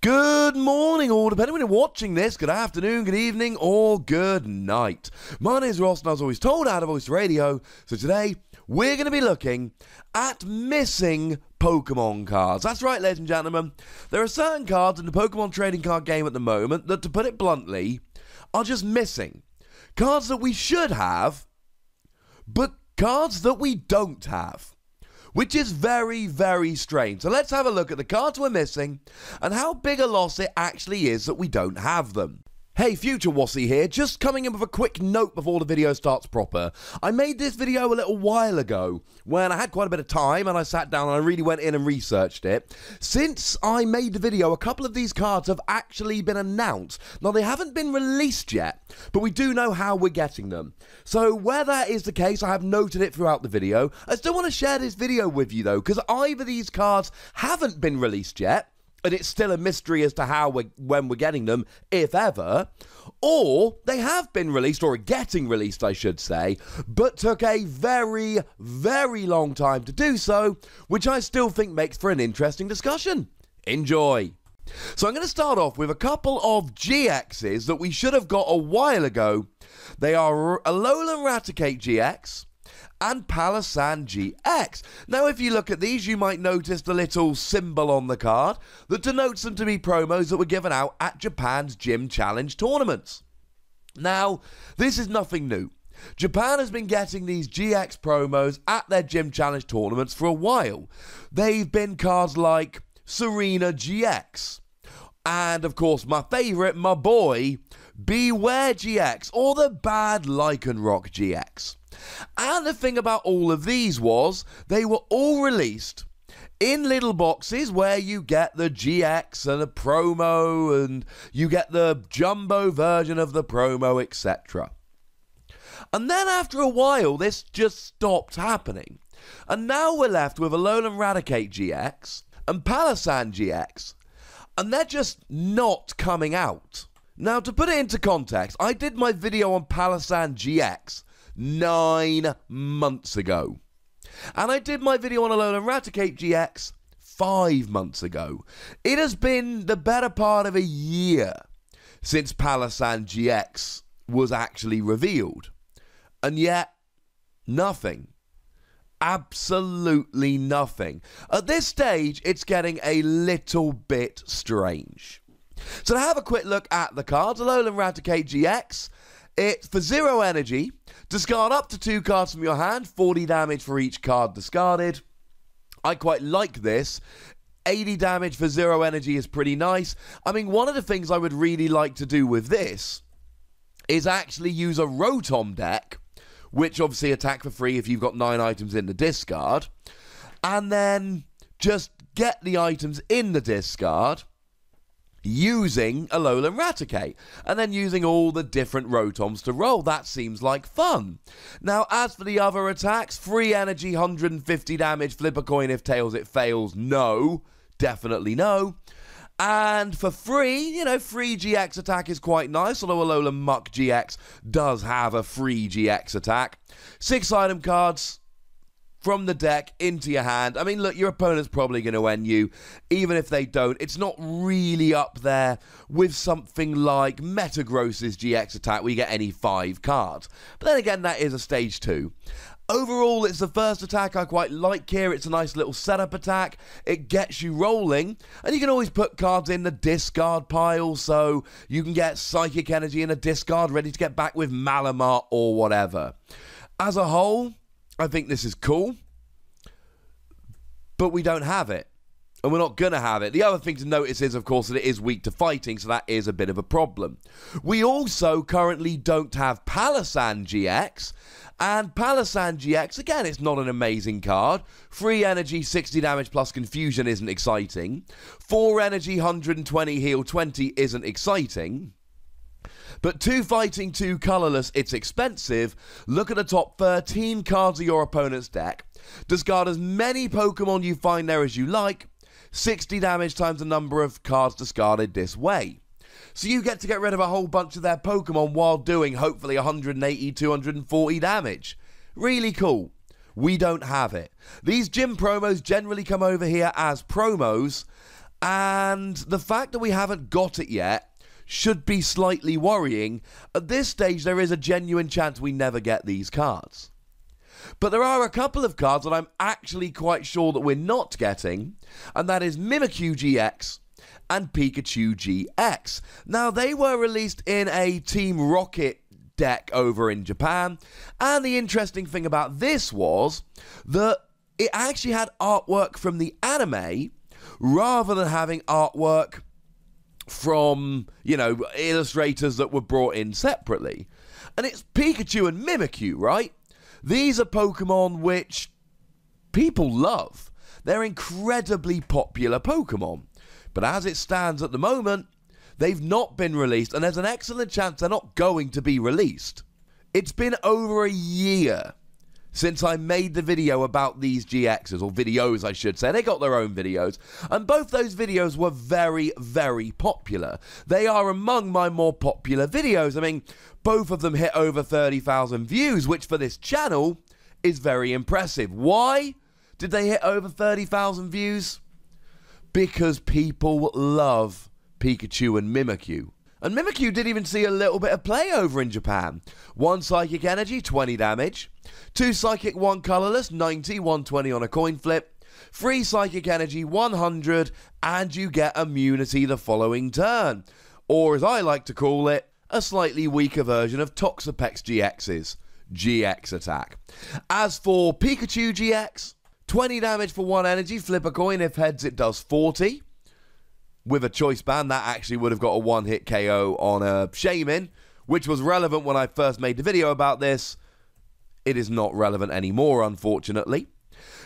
Good morning, or depending when you're watching this, good afternoon, good evening, or good night. My name is Ross, and I was always told out of Voice Radio, so today we're going to be looking at missing Pokemon cards. That's right, ladies and gentlemen. There are certain cards in the Pokemon trading card game at the moment that, to put it bluntly, are just missing. Cards that we should have, but cards that we don't have. Which is very, very strange. So let's have a look at the cards we're missing and how big a loss it actually is that we don't have them. Hey, Future Wassy here, just coming in with a quick note before the video starts proper. I made this video a little while ago when I had quite a bit of time and I sat down and I really went in and researched it. Since I made the video, a couple of these cards have actually been announced. Now, they haven't been released yet, but we do know how we're getting them. So where that is the case, I have noted it throughout the video. I still want to share this video with you though, because either these cards haven't been released yet, and it's still a mystery as to when we're getting them, if ever, or they have been released, or are getting released, I should say, but took a very, very long time to do so, which I still think makes for an interesting discussion. Enjoy! So I'm going to start off with a couple of GXs that we should have got a while ago. They are Alolan Raticate GX and Palossand GX. Now, if you look at these, you might notice the little symbol on the card that denotes them to be promos that were given out at Japan's Gym Challenge tournaments. Now, this is nothing new. Japan has been getting these GX promos at their Gym Challenge tournaments for a while. They've been cards like Serena GX, and of course my favourite, my boy, Beware GX, or the bad Lycanroc GX. And the thing about all of these was they were all released in little boxes where you get the GX and a promo and you get the jumbo version of the promo, etc. And then after a while this just stopped happening. And now we're left with Alolan Raticate GX and Palossand GX, and they're just not coming out. Now, to put it into context, I did my video on Palossand GX 9 months ago. And I did my video on Alolan Raticate GX 5 months ago. It has been the better part of a year since Palossand GX was actually revealed. And yet, nothing. Absolutely nothing. At this stage, it's getting a little bit strange. So to have a quick look at the cards, Alolan Raticate GX, it's for 0 energy. Discard up to 2 cards from your hand, 40 damage for each card discarded. I quite like this. 80 damage for 0 energy is pretty nice. I mean, one of the things I would really like to do with this is actually use a Rotom deck, which obviously attack for free if you've got 9 items in the discard, and then just get the items in the discard using Alolan Raticate, and then using all the different Rotoms to roll. That seems like fun. Now, as for the other attacks, free energy, 150 damage, flip a coin if tails it fails, no, definitely no. And for free, free GX attack is quite nice, although Alolan Muck GX does have a free GX attack. 6 item cards from the deck into your hand. I mean, look, your opponent's probably going to end you, even if they don't. It's not really up there with something like Metagross's GX attack, where you get any 5 cards. But then again, that is a stage 2. Overall, it's the first attack I quite like here. It's a nice little setup attack. It gets you rolling, and you can always put cards in the discard pile, so you can get Psychic Energy in a discard ready to get back with Malamar or whatever. As a whole, I think this is cool, but we don't have it, and we're not going to have it. The other thing to notice is, of course, that it is weak to fighting, so that is a bit of a problem. We also currently don't have Palossand GX, and Palossand GX, again, it's not an amazing card. Free energy, 60 damage plus confusion isn't exciting. 4 energy, 120 heal, 20 isn't exciting. But 2 fighting, 2 colourless, it's expensive. Look at the top 13 cards of your opponent's deck. Discard as many Pokemon you find there as you like. 60 damage times the number of cards discarded this way. So you get to get rid of a whole bunch of their Pokemon while doing hopefully 180, 240 damage. Really cool. We don't have it. These gym promos generally come over here as promos, And the fact that we haven't got it yet should be slightly worrying. At this stage, there is a genuine chance we never get these cards. But there are a couple of cards that I'm actually quite sure that we're not getting, and that is Mimikyu GX and Pikachu GX. Now, they were released in a Team Rocket deck over in Japan, and the interesting thing about this was that it actually had artwork from the anime rather than having artwork from, you know, illustrators that were brought in separately. And it's Pikachu and Mimikyu, right? These are Pokemon which people love. They're incredibly popular Pokemon. But as it stands at the moment, they've not been released, and there's an excellent chance they're not going to be released. It's been over a year since I made the video about these GXs, or videos I should say. They got their own videos, and both those videos were very, very popular. They are among my more popular videos. I mean, both of them hit over 30,000 views, which for this channel is very impressive. Why did they hit over 30,000 views? Because people love Pikachu and Mimikyu. And Mimikyu did even see a little bit of play over in Japan. 1 Psychic Energy, 20 damage. 2 Psychic, 1 Colorless, 90, 120 on a coin flip. 3 Psychic Energy, 100, and you get immunity the following turn. Or as I like to call it, a slightly weaker version of Toxapex GX's GX attack. As for Pikachu GX, 20 damage for 1 energy, flip a coin, if heads it does 40. With a choice band, that actually would have got a 1-hit KO on a Shaman, which was relevant when I first made the video about this. It is not relevant anymore, unfortunately.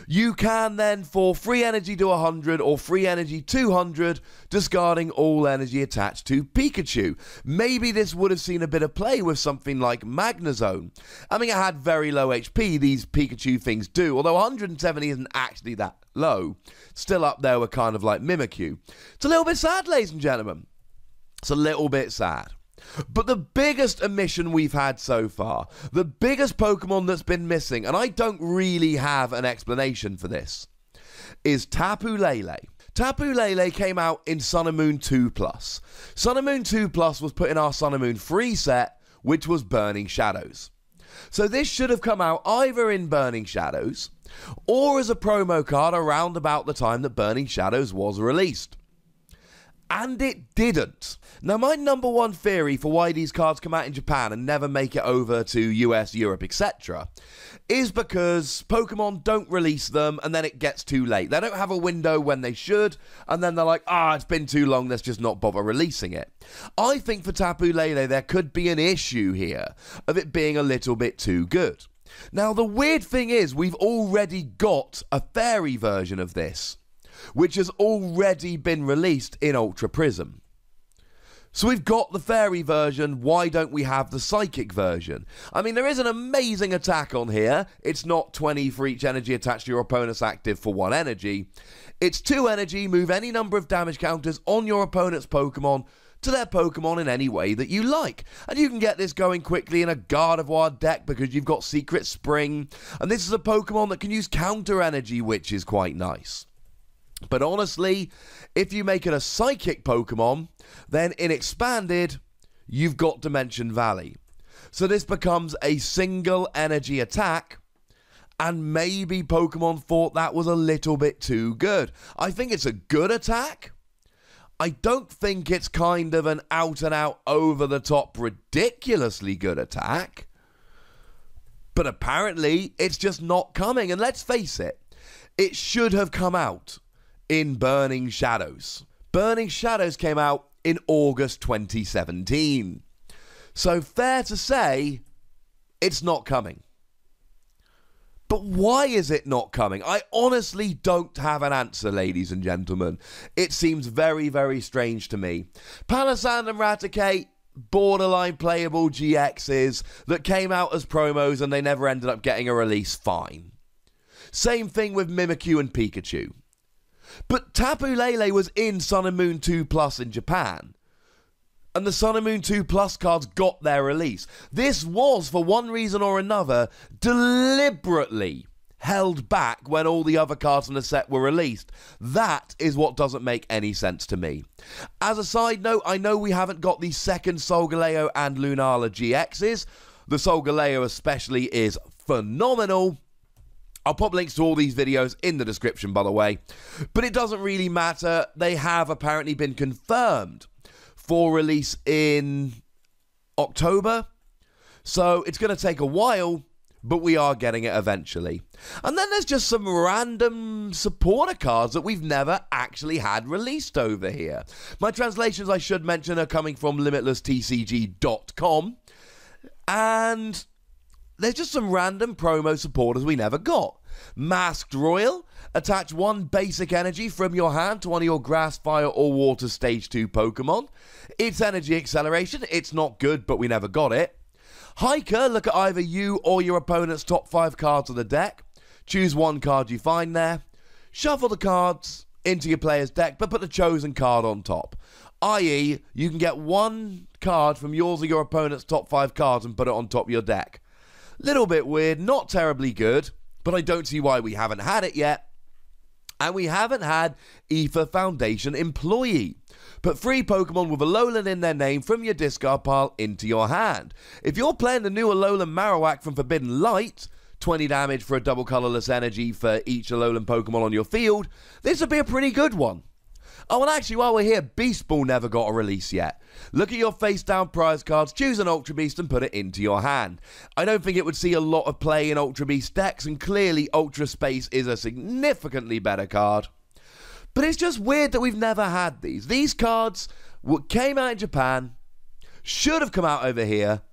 You can then, for free energy, do 100 or free energy 200, discarding all energy attached to Pikachu. Maybe this would have seen a bit of play with something like Magnezone. I mean, it had very low HP, these Pikachu things do, although 170 isn't actually that low. Still up there with kind of like Mimikyu. It's a little bit sad, ladies and gentlemen. It's a little bit sad. But the biggest omission we've had so far, the biggest Pokemon that's been missing, and I don't really have an explanation for this, is Tapu Lele. Tapu Lele came out in Sun and Moon 2+. Sun and Moon 2+ was put in our Sun and Moon 3 set, which was Burning Shadows. So this should have come out either in Burning Shadows, or as a promo card around about the time that Burning Shadows was released. And it didn't. Now, my number one theory for why these cards come out in Japan and never make it over to US, Europe, etc. is because Pokemon don't release them and then it gets too late. They don't have a window when they should, and then they're like, it's been too long, let's just not bother releasing it. I think for Tapu Lele, there could be an issue here of it being a little bit too good. Now, the weird thing is, we've already got a fairy version of this, which has already been released in Ultra Prism. So we've got the fairy version, why don't we have the psychic version? I mean, there is an amazing attack on here. It's not 20 for each energy attached to your opponent's active for 1 energy. It's 2 energy, move any number of damage counters on your opponent's Pokemon to their Pokemon in any way that you like. And you can get this going quickly in a Gardevoir deck because you've got Secret Spring. And this is a Pokemon that can use counter energy, which is quite nice. But honestly, if you make it a psychic Pokemon, then in Expanded, you've got Dimension Valley. So this becomes a single energy attack, and maybe Pokemon thought that was a little bit too good. I think it's a good attack. I don't think it's kind of an out-and-out, over-the-top, ridiculously good attack. But apparently, it's just not coming. And let's face it, it should have come out in Burning Shadows. Burning Shadows came out in August 2017. So fair to say, it's not coming. But why is it not coming? I honestly don't have an answer, ladies and gentlemen. It seems very, very strange to me. Palossand and Raticate, borderline playable GXs that came out as promos and they never ended up getting a release, fine. Same thing with Mimikyu and Pikachu. But Tapu Lele was in Sun and Moon 2+ in Japan. And the Sun and Moon 2+ cards got their release. This was, for one reason or another, deliberately held back when all the other cards in the set were released. That is what doesn't make any sense to me. As a side note, I know we haven't got the second Solgaleo and Lunala GXs. The Solgaleo especially is phenomenal. I'll pop links to all these videos in the description, by the way. But it doesn't really matter. They have apparently been confirmed for release in October. So it's going to take a while, but we are getting it eventually. And then there's just some random supporter cards that we've never actually had released over here. My translations, I should mention, are coming from limitlesstcg.com. And there's just some random promo supporters we never got. Masked Royal. Attach one basic energy from your hand to one of your grass, fire, or water stage 2 Pokemon. It's energy acceleration. It's not good, but we never got it. Hiker. Look at either you or your opponent's top 5 cards of the deck. Choose one card you find there. Shuffle the cards into your player's deck, but put the chosen card on top. I.e., you can get one card from yours or your opponent's top 5 cards and put it on top of your deck. Little bit weird, not terribly good, but I don't see why we haven't had it yet. And we haven't had Ether Foundation Employee. Put 3 Pokemon with Alolan in their name from your discard pile into your hand. If you're playing the new Alolan Marowak from Forbidden Light, 20 damage for a double colorless energy for each Alolan Pokemon on your field, this would be a pretty good one. Oh, and actually, while we're here, Beast Ball never got a release yet. Look at your face-down prize cards, choose an Ultra Beast and put it into your hand. I don't think it would see a lot of play in Ultra Beast decks, and clearly Ultra Space is a significantly better card. But it's just weird that we've never had these. These cards came out in Japan, should have come out over here,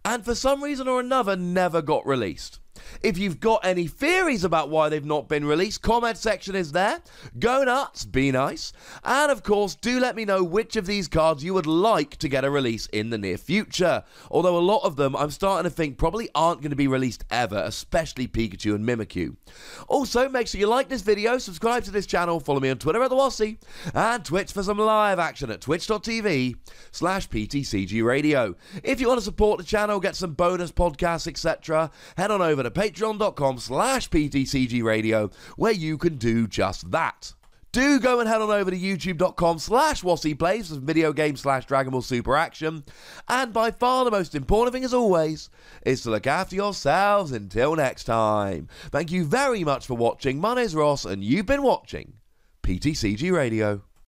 and for some reason or another never got released. If you've got any theories about why they've not been released, comment section is there. Go nuts, be nice. And of course, do let me know which of these cards you would like to get a release in the near future. Although a lot of them, I'm starting to think, probably aren't going to be released ever, especially Pikachu and Mimikyu. Also, make sure you like this video, subscribe to this channel, follow me on Twitter at WALLY, and Twitch for some live action at twitch.tv/PTCGRadio. If you want to support the channel, get some bonus podcasts, etc., head on over to patreon.com/PTCGRadio, where you can do just that. Do go and head on over to youtube.com/WASSYPlays for video game/Dragon Ball Super action. And by far the most important thing, as always, is to look after yourselves until next time. Thank you very much for watching. My name's Ross, and you've been watching PTCG Radio.